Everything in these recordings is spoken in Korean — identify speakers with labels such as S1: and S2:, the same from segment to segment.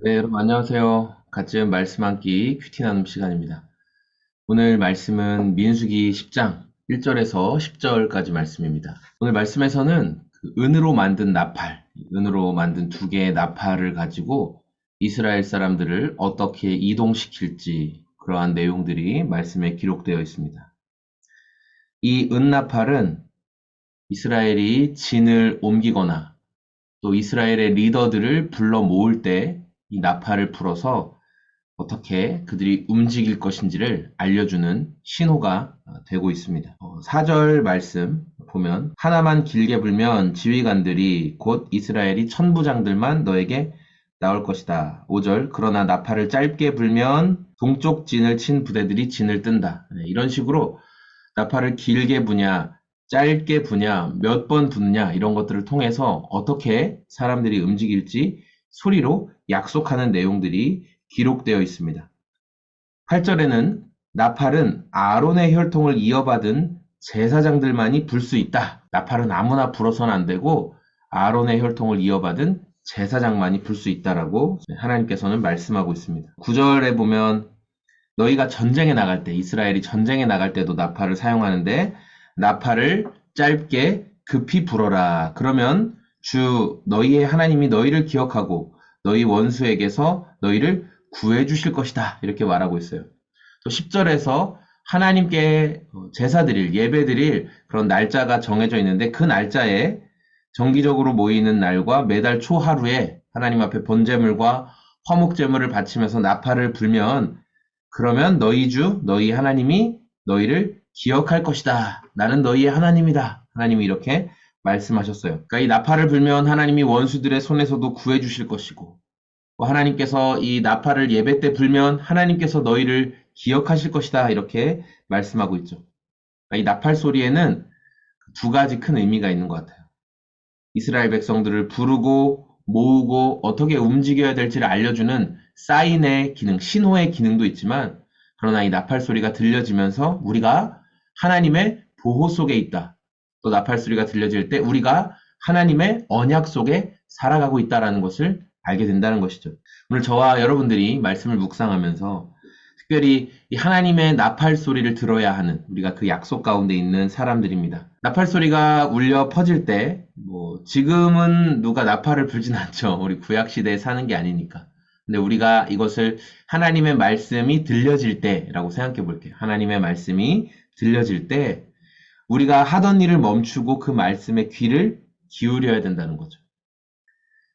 S1: 네, 여러분 안녕하세요. 같이 말씀 한 끼 큐티 나눔 시간입니다. 오늘 말씀은 민수기 10장 1절에서 10절까지 말씀입니다. 오늘 말씀에서는 그 은으로 만든 나팔, 은으로 만든 두 개의 나팔을 가지고 이스라엘 사람들을 어떻게 이동시킬지 그러한 내용들이 말씀에 기록되어 있습니다. 이 은나팔은 이스라엘이 진을 옮기거나 또 이스라엘의 리더들을 불러 모을 때 이 나팔을 불어서 어떻게 그들이 움직일 것인지를 알려주는 신호가 되고 있습니다. 4절 말씀 보면 하나만 길게 불면 지휘관들이 곧 이스라엘이 천부장들만 너에게 나올 것이다. 5절 그러나 나팔을 짧게 불면 동쪽 진을 친 부대들이 진을 뜬다. 이런 식으로 나팔을 길게 부냐 짧게 부냐 몇 번 부느냐 이런 것들을 통해서 어떻게 사람들이 움직일지 소리로 약속하는 내용들이 기록되어 있습니다. 8절에는 나팔은 아론의 혈통을 이어받은 제사장들만이 불 수 있다. 나팔은 아무나 불어서는 안 되고 아론의 혈통을 이어받은 제사장만이 불 수 있다라고 하나님께서는 말씀하고 있습니다. 9절에 보면 너희가 전쟁에 나갈 때, 이스라엘이 전쟁에 나갈 때도 나팔을 사용하는데 나팔을 짧게 급히 불어라. 그러면 주 너희의 하나님이 너희를 기억하고 너희 원수에게서 너희를 구해 주실 것이다. 이렇게 말하고 있어요. 또 10절에서 하나님께 제사 드릴, 예배 드릴 그런 날짜가 정해져 있는데 그 날짜에 정기적으로 모이는 날과 매달 초 하루에 하나님 앞에 번제물과 화목제물을 바치면서 나팔을 불면 그러면 너희 주, 너희 하나님이 너희를 기억할 것이다. 나는 너희의 하나님이다. 하나님이 이렇게 말씀하셨어요. 그러니까 이 나팔을 불면 하나님이 원수들의 손에서도 구해 주실 것이고 하나님께서 이 나팔을 예배 때 불면 하나님께서 너희를 기억하실 것이다. 이렇게 말씀하고 있죠. 그러니까 이 나팔 소리에는 두 가지 큰 의미가 있는 것 같아요. 이스라엘 백성들을 부르고 모으고 어떻게 움직여야 될지를 알려주는 사인의 기능, 신호의 기능도 있지만 그러나 이 나팔 소리가 들려지면서 우리가 하나님의 보호 속에 있다. 또 나팔 소리가 들려질 때 우리가 하나님의 언약 속에 살아가고 있다는 것을 알게 된다는 것이죠. 오늘 저와 여러분들이 말씀을 묵상하면서 특별히 이 하나님의 나팔 소리를 들어야 하는 우리가 그 약속 가운데 있는 사람들입니다. 나팔 소리가 울려 퍼질 때, 지금은 누가 나팔을 불진 않죠. 우리 구약 시대에 사는 게 아니니까. 근데 우리가 이것을 하나님의 말씀이 들려질 때라고 생각해 볼게요. 하나님의 말씀이 들려질 때, 우리가 하던 일을 멈추고 그 말씀에 귀를 기울여야 된다는 거죠.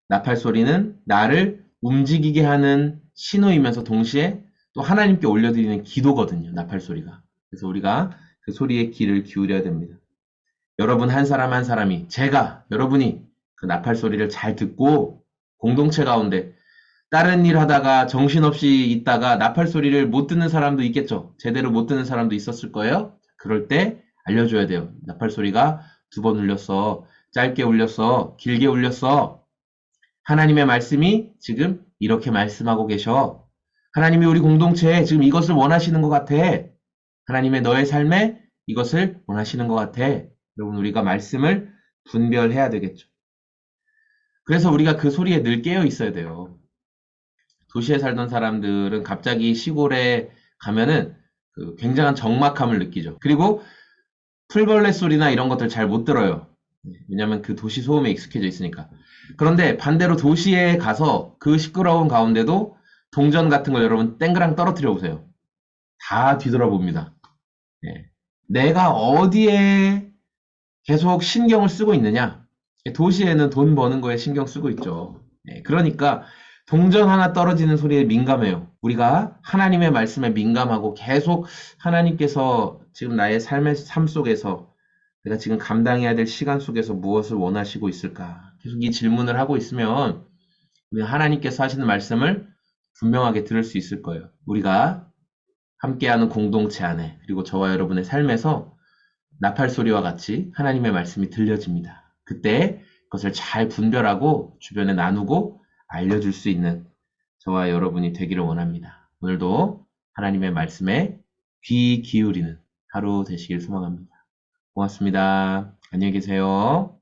S1: 나팔 소리는 나를 움직이게 하는 신호이면서 동시에 또 하나님께 올려드리는 기도거든요. 나팔 소리가. 그래서 우리가 그 소리에 귀를 기울여야 됩니다. 여러분 한 사람 한 사람이 여러분이 그 나팔 소리를 잘 듣고 공동체 가운데 다른 일 하다가 정신없이 있다가 나팔 소리를 못 듣는 사람도 있겠죠. 제대로 못 듣는 사람도 있었을 거예요. 그럴 때 알려줘야 돼요. 나팔 소리가 2번 울렸어. 짧게 울렸어. 길게 울렸어. 하나님의 말씀이 지금 이렇게 말씀하고 계셔. 하나님이 우리 공동체에 지금 이것을 원하시는 것 같아. 하나님의 너의 삶에 이것을 원하시는 것 같아. 여러분, 우리가 말씀을 분별해야 되겠죠. 그래서 우리가 그 소리에 늘 깨어 있어야 돼요. 도시에 살던 사람들은 갑자기 시골에 가면은 그 굉장한 적막함을 느끼죠. 그리고 풀벌레 소리나 이런 것들 잘 못 들어요. 왜냐면 그 도시 소음에 익숙해져 있으니까. 그런데 반대로 도시에 가서 그 시끄러운 가운데도 동전 같은 걸 여러분 땡그랑 떨어뜨려 보세요. 다 뒤돌아봅니다. 예. 내가 어디에 계속 신경을 쓰고 있느냐? 도시에는 돈 버는 거에 신경 쓰고 있죠. 예. 그러니까 동전 하나 떨어지는 소리에 민감해요. 우리가 하나님의 말씀에 민감하고 계속 하나님께서 지금 나의 삶의 삶 속에서 내가 지금 감당해야 될 시간 속에서 무엇을 원하시고 있을까? 계속 이 질문을 하고 있으면 하나님께서 하시는 말씀을 분명하게 들을 수 있을 거예요. 우리가 함께하는 공동체 안에 그리고 저와 여러분의 삶에서 나팔 소리와 같이 하나님의 말씀이 들려집니다. 그때 그것을 잘 분별하고 주변에 나누고 알려줄 수 있는 저와 여러분이 되기를 원합니다. 오늘도 하나님의 말씀에 귀 기울이는 하루 되시길 소망합니다. 고맙습니다. 안녕히 계세요.